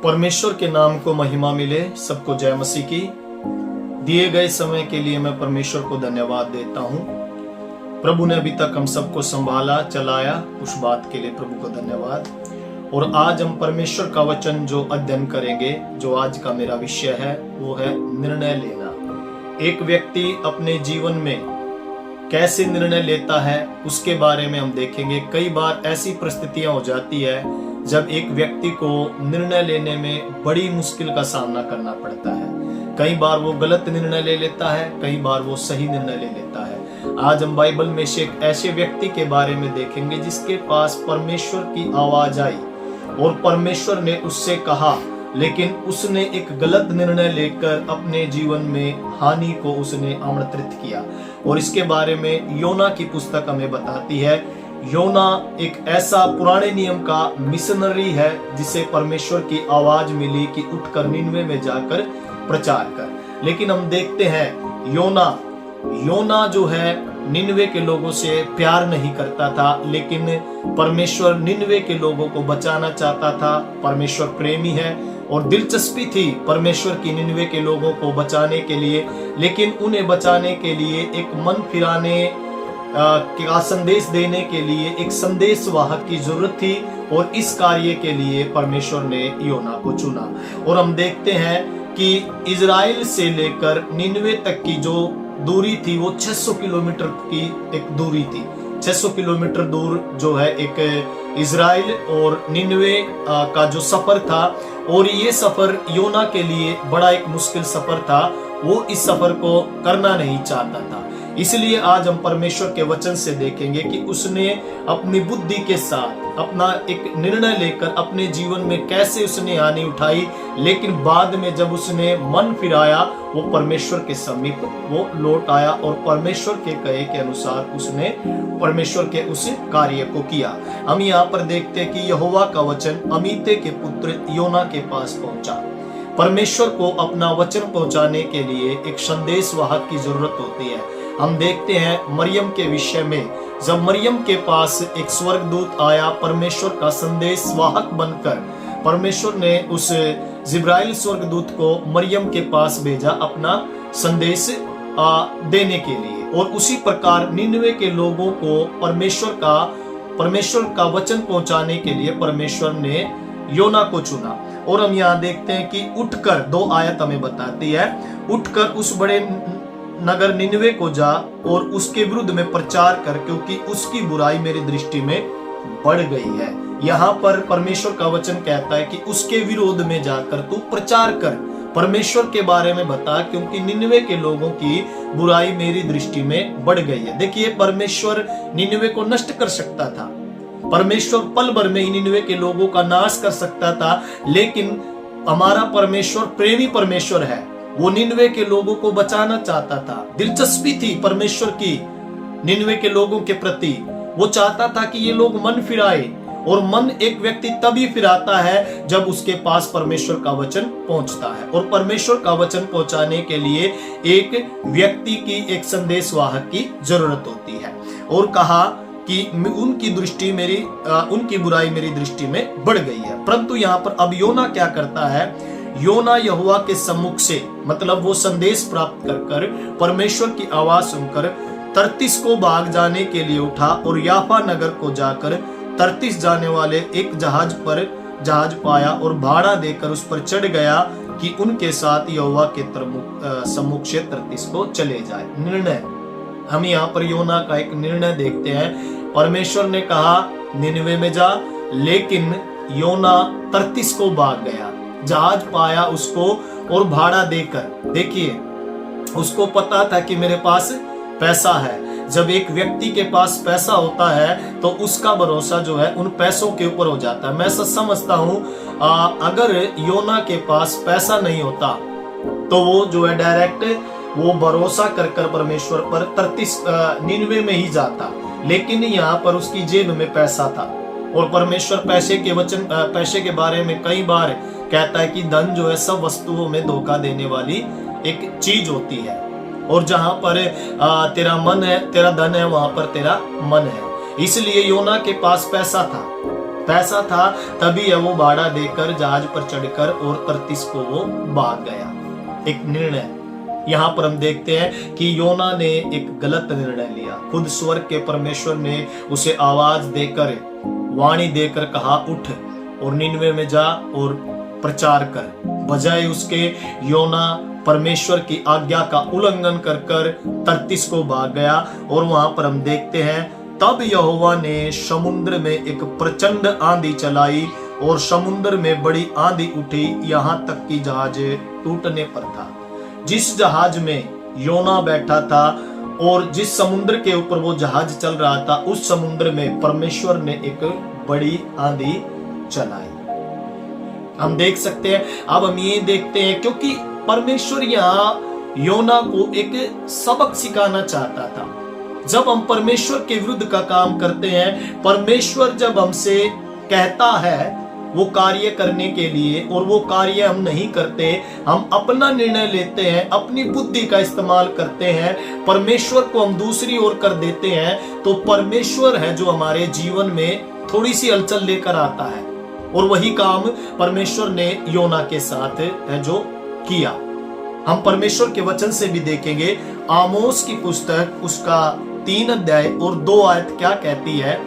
परमेश्वर के नाम को महिमा मिले। सबको जय मसीह की। दिए गए समय के लिए मैं परमेश्वर को धन्यवाद देता हूं। प्रभु ने अभी तक हम सबको संभाला, चलाया, उस बात के लिए प्रभु को धन्यवाद। और आज हम परमेश्वर का वचन जो अध्ययन करेंगे, जो आज का मेरा विषय है, वो है निर्णय लेना। एक व्यक्ति अपने जीवन में कैसे निर्णय लेता है, उसके बारे में हम देखेंगे। कई बार ऐसी परिस्थितियां हो जाती है जब एक व्यक्ति को निर्णय लेने में बड़ी मुश्किल का सामना करना पड़ता है। कई बार वो गलत निर्णय ले लेता है, कई बार वो सही निर्णय ले लेता है। आज हम बाइबल में से एक ऐसे व्यक्ति के बारे में देखेंगे जिसके पास परमेश्वर की आवाज आई और परमेश्वर ने उससे कहा, लेकिन उसने एक गलत निर्णय लेकर अपने जीवन में हानि को उसने आमंत्रित किया। और इसके बारे में योना की पुस्तक हमें बताती है। योना एक ऐसा पुराने नियम का मिशनरी है जिसे परमेश्वर की आवाज मिली कि उठकर निनवे में जाकर प्रचार कर। लेकिन हम देखते हैं योना जो है निनवे के लोगों से प्यार नहीं करता था, लेकिन परमेश्वर निनवे के लोगों को बचाना चाहता था। परमेश्वर प्रेमी है और दिलचस्पी थी परमेश्वर की निनवे के लोगों को बचाने के लिए, लेकिन उन्हें बचाने के लिए एक मन फिराने का संदेश देने के लिए एक संदेशवाहक की जरूरत थी। और इस कार्य के लिए परमेश्वर ने योना को चुना। और हम देखते हैं कि इजराइल से लेकर निनवे तक की जो दूरी थी वो 600 किलोमीटर की एक दूरी थी। 600 किलोमीटर दूर जो है एक इजराइल और निनवे का जो सफर था, और ये सफर योना के लिए बड़ा एक मुश्किल सफर था। वो इस सफर को करना नहीं चाहता था। इसलिए आज हम परमेश्वर के वचन से देखेंगे कि उसने अपनी बुद्धि के साथ अपना एक निर्णय लेकर अपने जीवन में कैसे उसने हानि उठाई, लेकिन बाद में जब उसने मन फिराया वो परमेश्वर के समीप वो लौट आया और परमेश्वर के कहे के अनुसार उसने परमेश्वर के उस कार्य को किया। हम यहाँ पर देखते हैं कि यहोवा का वचन अमीते के पुत्र योना के पास पहुंचा। परमेश्वर को अपना वचन पहुंचाने के लिए एक संदेशवाहक की जरूरत होती है। हम देखते हैं मरियम के विषय में, जब मरियम के पास एक स्वर्गदूत आया परमेश्वर का संदेशवाहक बनकर, परमेश्वर ने उस जिब्राइल स्वर्गदूत को मरियम के पास भेजा अपना संदेश देने के लिए। और उसी प्रकार निनवे के लोगों को परमेश्वर का वचन पहुंचाने के लिए परमेश्वर ने योना को चुना। और हम यहाँ देखते हैं कि उठकर, 2 आयत हमें बताती है, उठकर उस बड़े नगर निनवे को जा और उसके विरुद्ध में प्रचार कर, क्योंकि उसकी बुराई मेरी दृष्टि में बढ़ गई है। यहाँ पर परमेश्वर का वचन कहता है कि उसके विरोध में जाकर तू प्रचार कर, परमेश्वर के बारे में बता, क्योंकि निनवे के लोगों की बुराई मेरी दृष्टि में बढ़ गई है। देखिए, परमेश्वर निनवे को नष्ट कर सकता था, परमेश्वर पल भर में ही निनवे के लोगों का नाश कर सकता था, लेकिन हमारा परमेश्वर प्रेमी परमेश्वर है। वो निनवे के लोगों को बचाना चाहता था। दिलचस्पी थी परमेश्वर की निनवे के लोगों के प्रति। वो चाहता था कि ये लोग मन फिराए, और मन एक व्यक्ति तभी फिराता है जब उसके पास परमेश्वर का वचन पहुंचता है। और परमेश्वर का वचन पहुंचाने के लिए एक व्यक्ति की, एक संदेशवाहक की जरूरत होती है। और कहा कि उनकी बुराई मेरी दृष्टि में बढ़ गई है। परंतु यहाँ पर अब योना क्या करता है? योना यहोवा के सम्मुख से, मतलब वो संदेश प्राप्त कर परमेश्वर की आवाज सुनकर तर्तीस को भाग जाने के लिए उठा और याफा नगर को जाकर तर्तीस जाने वाले एक जहाज पाया और भाड़ा देकर उस पर चढ़ गया कि उनके साथ यहोवा के सम्मुख से तर्तीस को चले जाए। निर्णय, हम यहाँ पर योना का एक निर्णय देखते हैं। परमेश्वर ने कहा निनवे में जा, लेकिन योना तर्तीस को भाग गया। जहाज पाया उसको और भाड़ा देकर, देखिए उसको पता था कि मेरे पास पैसा है। जब एक व्यक्ति के पास पैसा होता है तो उसका भरोसा जो है उन पैसों के ऊपर हो जाता है। मैं सच समझता हूं, अगर योना के पास पैसा नहीं होता तो वो जो है डायरेक्ट वो भरोसा कर परमेश्वर पर निनवे में ही जाता, लेकिन यहाँ पर उसकी जेब में पैसा था। और परमेश्वर पैसे के बारे में कई बार कहता है कि धन जो है सब वस्तुओं में धोखा देने वाली एक चीज होती है, और जहां पर तेरा मन है, तेरा धन है, वहां पर तेरा मन है। इसलिए योना के पास पैसा था, पैसा था, तभी वो भाड़ा देकर जहाज पर चढ़कर और तर्तीस को वो भाग गया। एक निर्णय यहाँ पर हम देखते हैं कि योना ने एक गलत निर्णय लिया। खुद स्वर्ग के परमेश्वर ने उसे आवाज देकर, वाणी देकर कहा, उठ और निनवे में जा और प्रचार कर। बजाय उसके योना परमेश्वर की आज्ञा का उल्लंघन कर तर्तीस को भाग गया। और वहां पर हम देखते हैं, तब यहोवा ने समुद्र में एक प्रचंड आंधी चलाई और समुद्र में बड़ी आंधी उठी, यहां तक कि जहाज टूटने पर था। जिस जहाज में योना बैठा था और जिस समुद्र के ऊपर वो जहाज चल रहा था, उस समुद्र में परमेश्वर ने एक बड़ी आंधी चलाई। हम देख सकते हैं, अब हम ये देखते हैं, क्योंकि परमेश्वर यहाँ योना को एक सबक सिखाना चाहता था। जब हम परमेश्वर के विरुद्ध का काम करते हैं, परमेश्वर जब हमसे कहता है वो कार्य करने के लिए और वो कार्य हम नहीं करते, हम अपना निर्णय लेते हैं, अपनी बुद्धि का इस्तेमाल करते हैं, परमेश्वर को हम दूसरी ओर कर देते हैं, तो परमेश्वर है जो हमारे जीवन में थोड़ी सी हलचल लेकर आता है। और वही काम परमेश्वर ने योना के साथ है जो किया। हम परमेश्वर के वचन से भी देखेंगे, आमोस की पुस्तक उसका 3 अध्याय और 2 आयत क्या कहती है।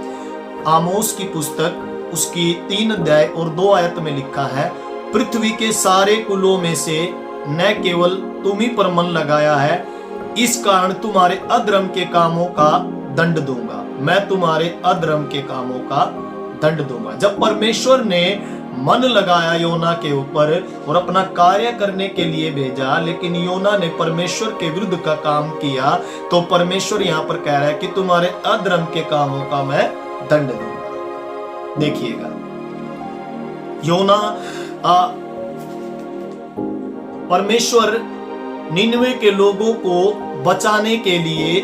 आमोस की पुस्तक उसकी 3 अध्याय और 2 आयत में लिखा है, पृथ्वी के सारे कुलों में से न केवल तुम ही पर मन लगाया है, इस कारण तुम्हारे अधर्म के कामों का दंड दूंगा। मैं तुम्हारे अधर्म के कामों का दंड दूंगा। जब परमेश्वर ने मन लगाया योना के ऊपर और अपना कार्य करने के लिए भेजा, लेकिन योना ने परमेश्वर के विरुद्ध का काम किया, तो परमेश्वर यहाँ पर कह रहा है कि तुम्हारे अधर्म के कामों का मैं दंड दूंगा। देखिएगा, योना परमेश्वर निनवे के लोगों को बचाने के लिए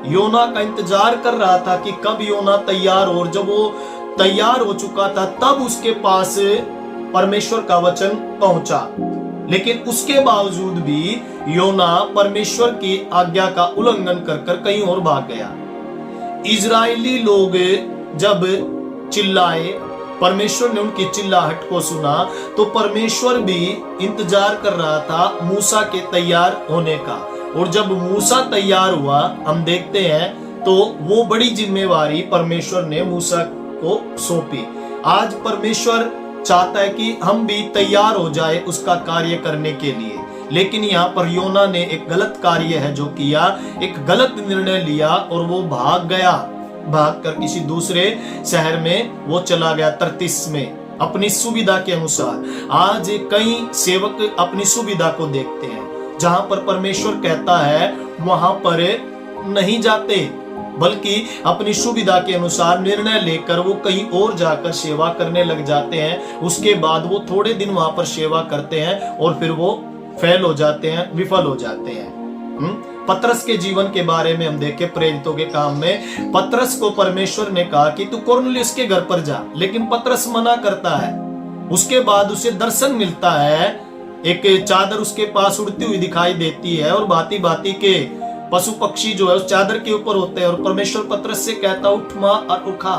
योना का इंतजार कर रहा था कि कब योना तैयार हो। और जब वो तैयार हो चुका था, तब उसके पास परमेश्वर का वचन पहुंचा। लेकिन उसके बावजूद भी योना परमेश्वर की आज्ञा का उल्लंघन कर कहीं और भाग गया। इजरायली लोग जब चिल्लाए, परमेश्वर ने उनकी चिल्लाहट को सुना, तो परमेश्वर भी इंतजार कर रहा था मूसा के तैयार होने का। और जब मूसा तैयार हुआ, हम देखते हैं, तो वो बड़ी जिम्मेवारी परमेश्वर ने मूसा को सौंपी। आज परमेश्वर चाहता है कि हम भी तैयार हो जाए उसका कार्य करने के लिए। लेकिन यहाँ पर योना ने एक गलत कार्य है जो किया, एक गलत निर्णय लिया और वो भाग गया। भागकर किसी दूसरे शहर में वो चला गया, तर्तीस में, अपनी सुविधा के अनुसार। आज कई सेवक अपनी सुविधा को देखते हैं, जहां पर परमेश्वर कहता है वहां पर नहीं जाते, बल्कि अपनी सुविधा के अनुसार निर्णय लेकर वो कहीं और जाकर सेवा करने लग जाते हैं। उसके बाद वो थोड़े दिन वहां पर सेवा करते हैं और फिर वो फेल हो जाते हैं, विफल हो जाते हैं। पतरस के जीवन के बारे में हम देखें, प्रेरितों के काम में पतरस को परमेश्वर ने कहा कि तू कुरनेलियुस के घर पर जा, लेकिन पतरस मना करता है। उसके बाद उसे दर्शन मिलता है, एक चादर उसके पास उड़ती हुई दिखाई देती है और भांति भांति के पशु पक्षी जो है उस चादर के ऊपर होते हैं। और परमेश्वर पतरस से कहता, उठ मां और उठा।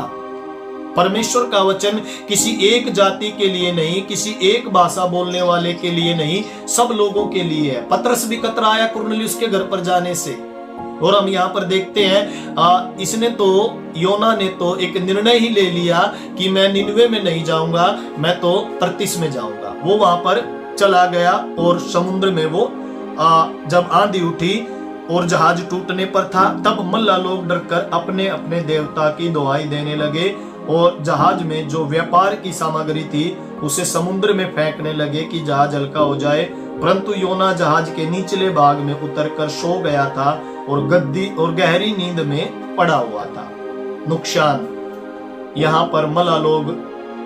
परमेश्वर का वचन किसी एक जाति के लिए नहीं, किसी एक भाषा बोलने वाले के लिए नहीं, सब लोगों के लिए है। पतरस भी कतराया कुरनेलियुस के घर पर जाने से। और हम यहाँ पर देखते हैं, इसने तो, योना ने तो एक निर्णय ही ले लिया कि मैं निनवे में नहीं जाऊंगा, मैं तो तर्तीस में जाऊंगा। वो वहां पर चला गया और समुद्र में वो जब आंधी उठी और जहाज टूटने पर था, तब मल्ला लोग डरकर अपने अपने देवता की दुहाई देने लगे और जहाज में जो व्यापार की सामग्री थी उसे समुद्र में फेंकने लगे कि जहाज हल्का हो जाए। परंतु योना जहाज के निचले भाग में उतरकर सो गया था और गहरी नींद में पड़ा हुआ था। नुकसान, यहाँ पर मल्ला लोग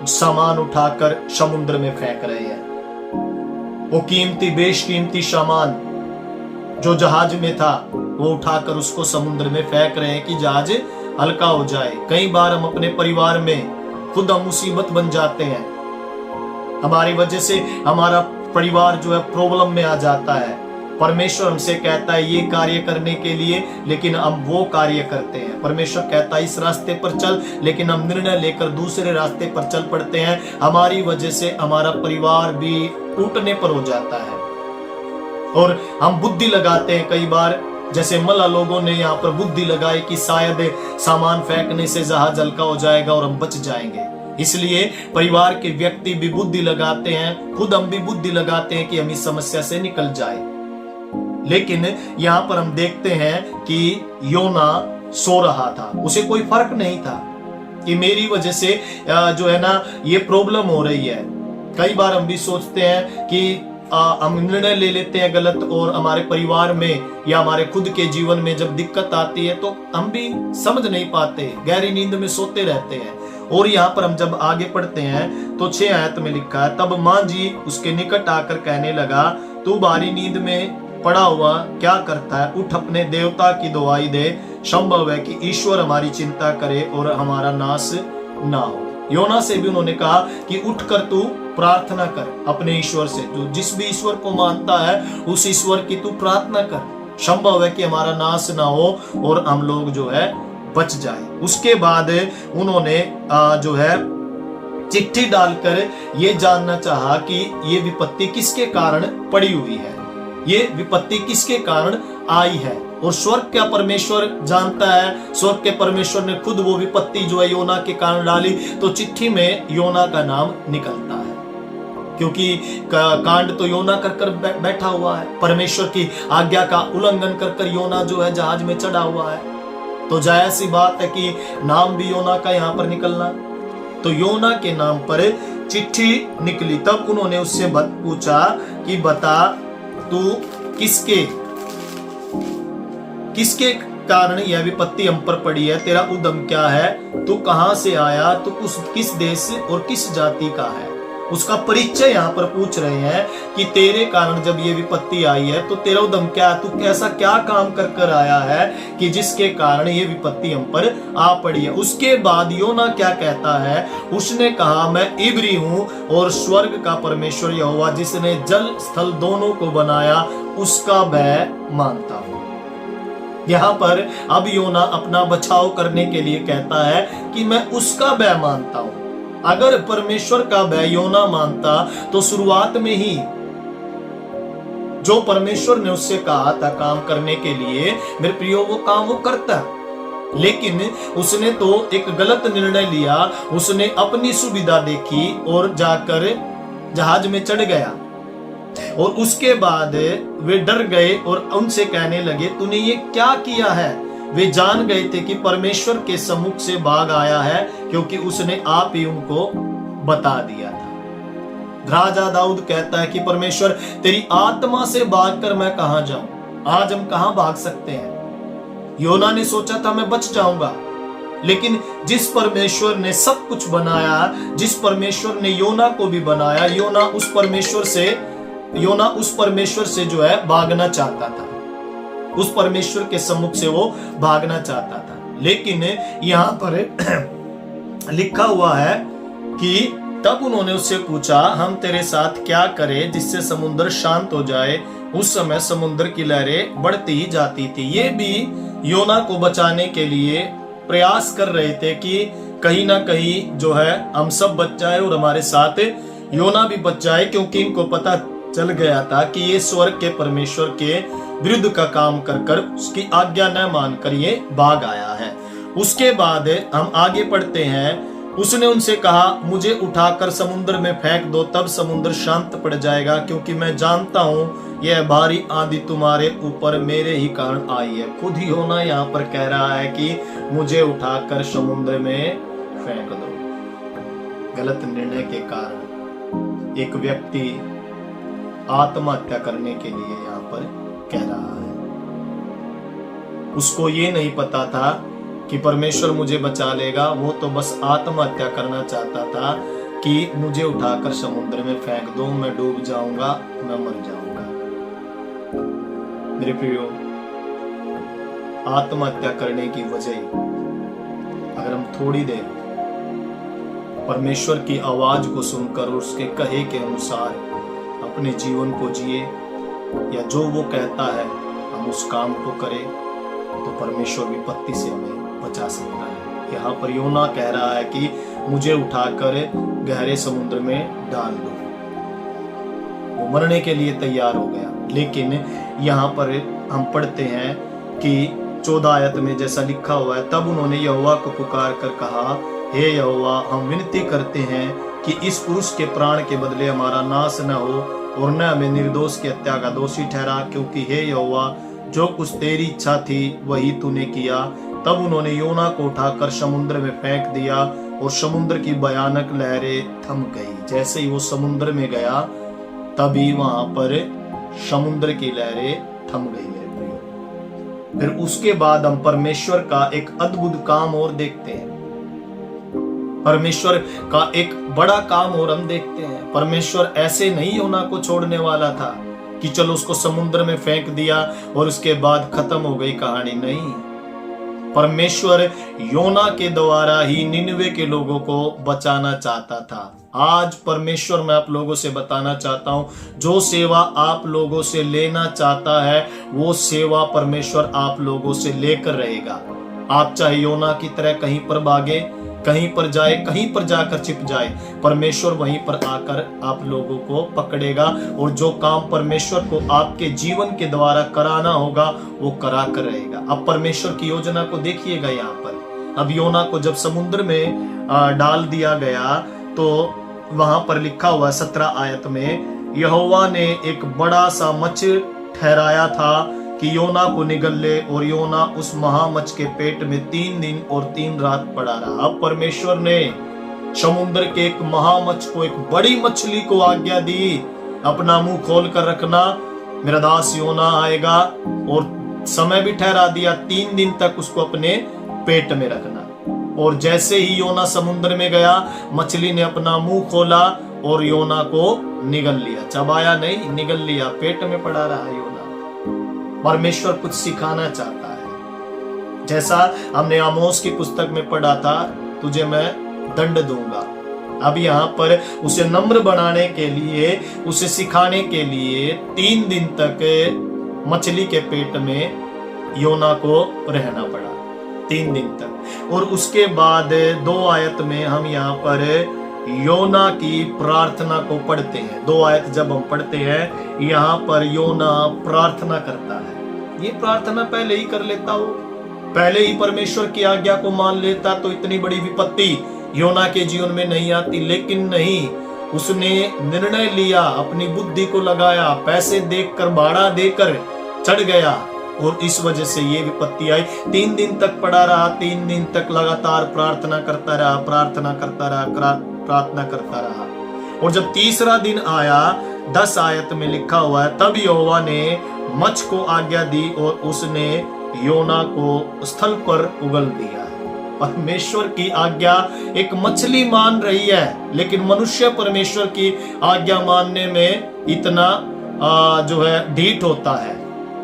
सामान उठाकर समुद्र में फेंक रहे हैं। वो कीमती बेशकीमती सामान जो जहाज में था वो उठाकर उसको समुद्र में फेंक रहे हैं कि जहाज हल्का हो जाए। कई बार हम अपने परिवार में खुद हम मुसीबत बन जाते हैं, हमारी वजह से हमारा परिवार जो है प्रॉब्लम में आ जाता है। परमेश्वर हमसे कहता है ये कार्य करने के लिए, लेकिन हम वो कार्य करते हैं। परमेश्वर कहता है इस रास्ते पर चल, लेकिन हम निर्णय लेकर दूसरे रास्ते पर चल पड़ते हैं। हमारी वजह से हमारा परिवार भी टूटने पर हो जाता है और हम बुद्धि लगाते हैं कई बार, जैसे मल्ला लोगों ने यहाँ पर बुद्धि लगाई कि शायद सामान फेंकने से जहाज हल्का हो जाएगा और हम बच जाएंगे। इसलिए परिवार के व्यक्ति भी बुद्धि लगाते हैं, खुद हम भी बुद्धि लगाते हैं कि हम इस समस्या से निकल जाए। लेकिन यहाँ पर हम देखते हैं कि योना सो रहा था, उसे कोई फर्क नहीं था कि मेरी वजह से जो है ना ये प्रॉब्लम हो रही है। कई बार हम भी सोचते हैं कि हम निर्णय ले लेते हैं गलत, और हमारे परिवार में या हमारे खुद के जीवन में जब दिक्कत आती है तो हम भी समझ नहीं पाते, गहरी नींद में सोते रहते हैं। और यहाँ पर हम जब आगे पढ़ते हैं तो 6 आयत में लिखा है, तब मां जी उसके निकट आकर कहने लगा, तू भारी नींद में पड़ा हुआ क्या करता है? उठ अपने देवता की दुहाई दे, संभव है कि ईश्वर हमारी चिंता करे और हमारा नाश ना हो। योना से भी उन्होंने कहा कि उठकर तू प्रार्थना कर अपने ईश्वर से, जो जिस भी ईश्वर को मानता है उस ईश्वर की तू प्रार्थना कर, संभव है कि हमारा नाश ना हो और हम लोग जो है बच जाए। उसके बाद उन्होंने जो है चिट्ठी डालकर ये जानना चाहा कि ये विपत्ति किसके कारण पड़ी हुई है, ये विपत्ति किसके कारण आई है। और स्वर्ग का परमेश्वर जानता है, स्वर्ग के परमेश्वर ने खुद वो विपत्ति जो है योना के कारण डाली, तो चिट्ठी में योना का नाम निकलता है, क्योंकि कांड तो योना कर बैठा हुआ है। परमेश्वर की आज्ञा का उल्लंघन कर योना जो है जहाज में चढ़ा हुआ है, तो जायज सी बात है कि नाम भी योना का यहाँ पर निकलना। तो योना के नाम पर चिट्ठी निकली। तब उन्होंने उससे पूछा कि बता तू किसके कारण यह विपत्ति हम पर पड़ी है, तेरा उद्यम क्या है, तू कहां से आया, तू किस देश और किस जाति का है। उसका परिचय यहाँ पर पूछ रहे हैं कि तेरे कारण जब ये विपत्ति आई है तो तेरा उद्यम क्या है, तू ऐसा क्या काम कर कर आया है कि जिसके कारण ये विपत्ति हम पर आ पड़ी है। उसके बाद योना क्या कहता है, उसने कहा मैं इब्री हूं और स्वर्ग का परमेश्वर यहोवा जिसने जल स्थल दोनों को बनाया उसका भय मानता हूं। यहाँ पर अब योना अपना बचाव करने के लिए कहता है कि मैं उसका भय मानता हूं। अगर परमेश्वर का भय योना मानता तो शुरुआत में ही जो परमेश्वर ने उससे कहा था काम करने के लिए, मेरे प्रियो वो काम वो करता, लेकिन उसने तो एक गलत निर्णय लिया। उसने अपनी सुविधा देखी और जाकर जहाज में चढ़ गया, और उसके बाद वे डर गए और उनसे कहने लगे तूने ये क्या किया है। वे जान गए थे कि परमेश्वर के सम्मुख से भाग आया है, क्योंकि उसने आप ही उनको बता दिया था। राजा दाऊद कहता है कि परमेश्वर तेरी आत्मा से भागकर मैं कहां जाऊं, आज हम कहां भाग सकते हैं। योना ने सोचा था मैं बच जाऊंगा, लेकिन जिस परमेश्वर ने सब कुछ बनाया, जिस परमेश्वर ने योना को भी बनाया, योना उस परमेश्वर से जो है भागना चाहता था, उस परमेश्वर के सम्मुख से वो भागना चाहता था। लेकिन यहाँ पर लिखा हुआ है कि तब उन्होंने उससे पूछा हम तेरे साथ क्या करें जिससे समुद्र शांत हो जाए। उस समय समुद्र की लहरें बढ़ती ही जाती थी। ये भी योना को बचाने के लिए प्रयास कर रहे थे कि कहीं ना कहीं जो है हम सब बच जाए और हमारे साथ योना भी बच जाए, क्योंकि इनको पता चल गया था कि ये स्वर्ग के परमेश्वर के विरुद्ध का काम कर कर उसकी आज्ञा न मानकर ये भाग आया है। उसके बाद हम आगे पढ़ते हैं। उसने उनसे कहा मुझे उठाकर समुद्र में फेंक दो, तब समुद्र शांत पड़ जाएगा, क्योंकि मैं जानता हूं यह भारी आंधी तुम्हारे ऊपर मेरे ही कारण आई है। खुद ही होना यहाँ पर कह रहा है कि मुझे उठाकर समुद्र में फेंक दो। गलत निर्णय के कारण एक व्यक्ति आत्महत्या करने के लिए यहाँ पर कह रहा है। उसको ये नहीं पता था कि परमेश्वर मुझे बचा लेगा, वो तो बस आत्महत्या करना चाहता था कि मुझे उठाकर समुद्र में फेंक दो, मैं डूब जाऊंगा, मैं मर जाऊंगा। मेरे प्रियो, आत्महत्या करने की वजह अगर हम थोड़ी देर परमेश्वर की आवाज को सुनकर उसके कहे के अनुसार अपने जीवन को जिए या जो वो कहता है हम उस काम को करें तो परमेश्वर विपत्ति से हमें बचा सकता है। यहाँ पर योना कह रहा है कि मुझे उठाकर गहरे समुद्र में डाल दो। वो मरने के लिए तैयार हो गया, लेकिन यहाँ पर हम पढ़ते हैं कि 14 आयत में जैसा लिखा हुआ है, तब उन्होंने यहोवा को पुकार कर कहा, हे यहोवा, हम विनती करते हैं कि इस पुरुष के प्राण के बदले हमारा नाश न हो और न हमें निर्दोष की हत्या का दोषी ठहरा, क्योंकि हे यहोवा, जो कुछ तेरी इच्छा थी वही तूने किया। तब उन्होंने योना को उठाकर समुद्र में फेंक दिया और समुद्र की भयानक लहरें थम गई। जैसे ही वो समुद्र में गया तभी वहां पर समुद्र की लहरें थम गई है। फिर उसके बाद हम परमेश्वर का एक अद्भुत काम और देखते हैं। परमेश्वर का एक बड़ा काम और हम देखते हैं। परमेश्वर ऐसे नहीं योना को छोड़ने वाला था कि चलो उसको समुद्र में फेंक दिया और उसके बाद खत्म हो गई कहानी। नहीं, परमेश्वर योना के द्वारा ही निनवे के लोगों को बचाना चाहता था। आज परमेश्वर मैं आप लोगों से बताना चाहता हूं, जो सेवा आप लोगों से लेना चाहता है वो सेवा परमेश्वर आप लोगों से लेकर रहेगा। आप चाहे योना की तरह कहीं पर भागे, कहीं पर जाए, कहीं पर जाकर छिप जाए, परमेश्वर वहीं पर आकर आप लोगों को पकड़ेगा और जो काम परमेश्वर को आपके जीवन के द्वारा कराना होगा वो करा कर रहेगा। अब परमेश्वर की योजना को देखिएगा। यहाँ पर अब योना को जब समुद्र में डाल दिया गया तो वहां पर लिखा हुआ 17 आयत में, यहोवा ने एक बड़ा सा मच्छ ठहराया था कि योना को निगल ले, और योना उस महामच्छ के पेट में 3 दिन और 3 रात पड़ा रहा। अब परमेश्वर ने समुद्र के एक महामच्छ को, एक बड़ी मछली को आज्ञा दी, अपना मुंह खोल कर रखना, मेरा दास योना आएगा, और समय भी ठहरा दिया 3 दिन तक उसको अपने पेट में रखना। और जैसे ही योना समुद्र में गया, मछली ने अपना मुंह खोला और योना को निगल लिया। चबाया नहीं, निगल लिया, पेट में पड़ा रहा योना। परमेश्वर कुछ सिखाना चाहता है। जैसा हमने आमोस की पुस्तक में पढ़ा था, तुझे मैं दंड दूंगा। अब यहाँ पर उसे नम्र बनाने के लिए, उसे सिखाने के लिए 3 दिन तक मछली के पेट में योना को रहना पड़ा, 3 दिन तक। और उसके बाद 2 आयत में हम यहाँ पर योना की प्रार्थना को पढ़ते हैं। 2 आयत जब हम पढ़ते हैं, यहाँ पर योना प्रार्थना करता है। ये प्रार्थना पहले ही कर लेता हो, पहले ही परमेश्वर की आज्ञा को मान लेता तो इतनी बड़ी विपत्ति योना के जीवन में नहीं आती। लेकिन नहीं, उसने निर्णय लिया, अपनी बुद्धि को लगाया, पैसे देखकर, भाड़ा देकर चढ़ गया और इस वजह से ये विपत्ति आई। 3 दिन तक पड़ा रहा, 3 दिन तक लगातार प्रार्थना करता रहा, प्रार्थना करता रहा, प्रार्थना करता रहा। और जब तीसरा दिन आया, 10 आयत में लिखा हुआ है, तब यहोवा ने मच्छ को आज्ञा दी और उसने योना को स्थल पर उगल दिया। परमेश्वर की आज्ञा एक मछली मान रही है, लेकिन मनुष्य परमेश्वर की आज्ञा मानने में इतना जो है ढीठ होता है।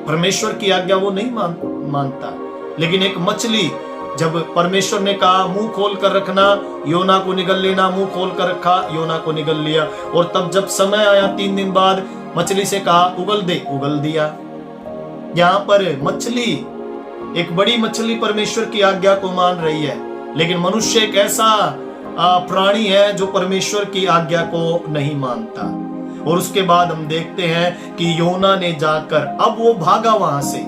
परमेश्वर की आज्ञा वो नहीं मानता। लेकिन एक मछली, जब परमेश्वर ने कहा मुंह खोल कर रखना, योना को निगल लेना, मुंह खोल कर रखा, योना को निगल लिया। और तब जब समय आया 3 दिन बाद, मछली से कहा उगल दे, उगल दिया। यहाँ पर मछली, एक बड़ी मछली परमेश्वर की आज्ञा को मान रही है, लेकिन मनुष्य एक ऐसा प्राणी है जो परमेश्वर की आज्ञा को नहीं मानता। और उसके बाद हम देखते हैं कि योना ने जाकर, अब वो भागा वहां से,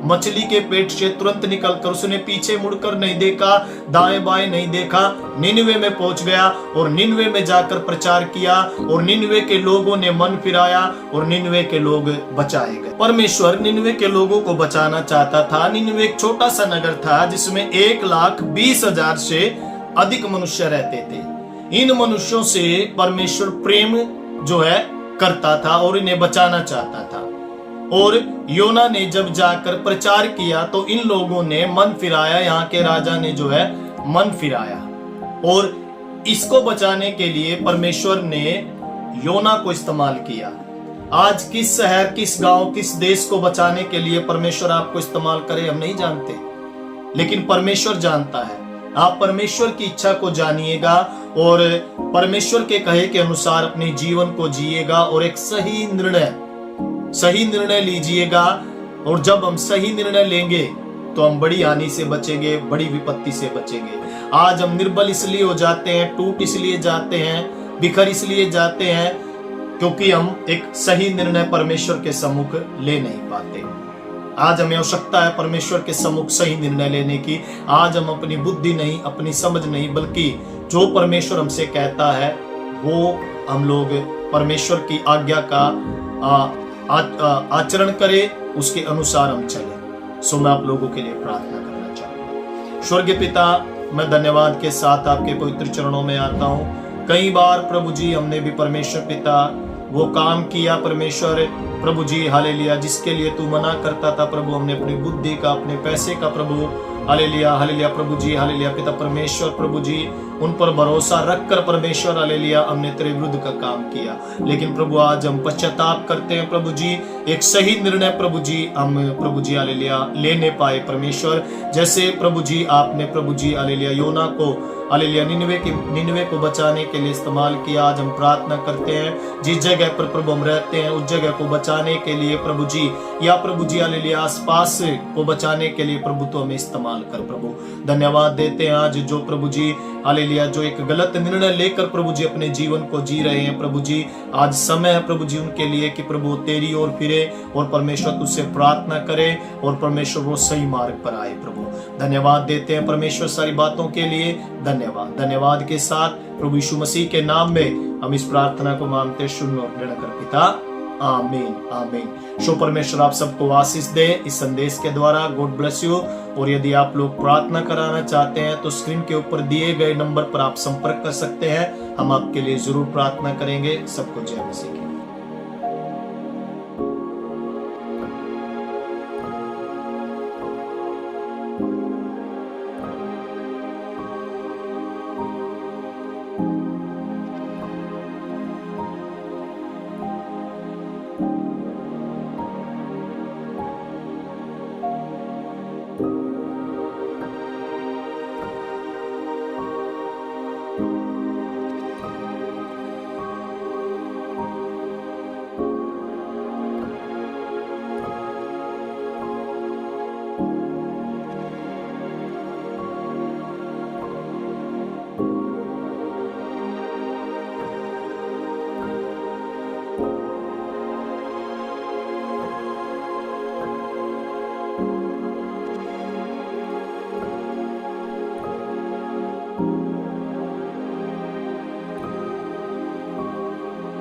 मछली के पेट से तुरंत निकलकर, उसने पीछे मुड़कर नहीं देखा, दाएं बाएं नहीं देखा, निनवे में पहुंच गया और निनवे में जाकर प्रचार किया और निनवे के लोगों ने मन फिराया और निनवे के लोग बचाए गए। परमेश्वर निनवे के लोगों को बचाना चाहता था। निनवे एक छोटा सा नगर था जिसमें 1,20,000 से अधिक मनुष्य रहते थे। इन मनुष्यों से परमेश्वर प्रेम जो है करता था और इन्हें बचाना चाहता था। और योना ने जब जाकर प्रचार किया तो इन लोगों ने मन फिराया, यहाँ के राजा ने जो है मन फिराया। और इसको बचाने के लिए परमेश्वर ने योना को इस्तेमाल किया। आज किस शहर, किस गांव, किस देश को बचाने के लिए परमेश्वर आपको इस्तेमाल करे हम नहीं जानते, लेकिन परमेश्वर जानता है। आप परमेश्वर की इच्छा को जानिएगा और परमेश्वर के कहे के अनुसार अपने जीवन को जिएगा और एक सही निर्णय सही निर्णय लीजिएगा, और जब हम सही निर्णय लेंगे तो हम बड़ी हानि से बचेंगे, बड़ी विपत्ति से बचेंगे। आज हम निर्बल इसलिए हो जाते हैं, टूट इसलिए जाते हैं, बिखर इसलिए जाते हैं क्योंकि हम एक सही निर्णय परमेश्वर के सम्मुख ले नहीं पाते। आज हमें आवश्यकता है परमेश्वर के सम्मुख सही निर्णय लेने की। आज हम अपनी बुद्धि नहीं, अपनी समझ नहीं, बल्कि जो परमेश्वर हमसे कहता है वो हम लोग परमेश्वर की आज्ञा का आचरण करें, उसके अनुसार हम चलें। सो मैं आप लोगों के लिए प्रार्थना करना चाहूंगा। स्वर्गीय पिता, मैं धन्यवाद के साथ आपके पवित्र चरणों में आता हूँ। कई बार प्रभु जी हमने भी परमेश्वर पिता वो काम किया परमेश्वर प्रभु जी, हालेलुया, जिसके लिए तू मना करता था प्रभु। हमने अपनी बुद्धि का, अपने पैसे का प्रभु, हालेलुया हालेलुया प्रभु जी, हालेलुया पिता परमेश्वर प्रभु जी, उन पर भरोसा रखकर परमेश्वर हालेलुया हमने तेरे विरुद्ध का काम किया। लेकिन प्रभु आज हम पश्चाताप करते हैं प्रभु जी, एक सही निर्णय प्रभु जी हम प्रभु जी हालेलुया लेने पाए परमेश्वर। जैसे प्रभु जी आपने प्रभु जी हालेलुया योना को हालेलुया निनवे को बचाने के लिए इस्तेमाल किया। आज हम प्रार्थना करते हैं जिस जगह पर प्रभु हम रहते हैं उस जगह को बचाने के लिए प्रभु जी, या प्रभु जी हालेलुया आसपास को बचाने के लिए प्रभु तो हमें इस्तेमाल कर प्रभु। धन्यवाद देते हैं आज जो प्रभु जी हालेलुया जो एक गलत निर्णय लेकर प्रभु जी अपने जीवन को जी रहे हैं प्रभु जी, आज समय है प्रभु जी उनके लिए कि प्रभु तेरी ओर फिरे और परमेश्वर तुझसे प्रार्थना करे और परमेश्वर वो सही मार्ग पर आए प्रभु। धन्यवाद देते हैं परमेश्वर सारी बातों के लिए। धन्यवाद के साथ प्रभु यीशु मसीह के नाम में हम इस प्रार्थना को मांगते सुन और ग्रहण कर पिता, आमीन आमीन। शो परमेश्वर आप सबको आशीष दे इस संदेश के द्वारा। God bless you. और यदि आप लोग प्रार्थना कराना चाहते हैं तो स्क्रीन के ऊपर दिए गए नंबर पर आप संपर्क कर सकते हैं, हम आपके लिए जरूर प्रार्थना करेंगे। सबको जय मसीह।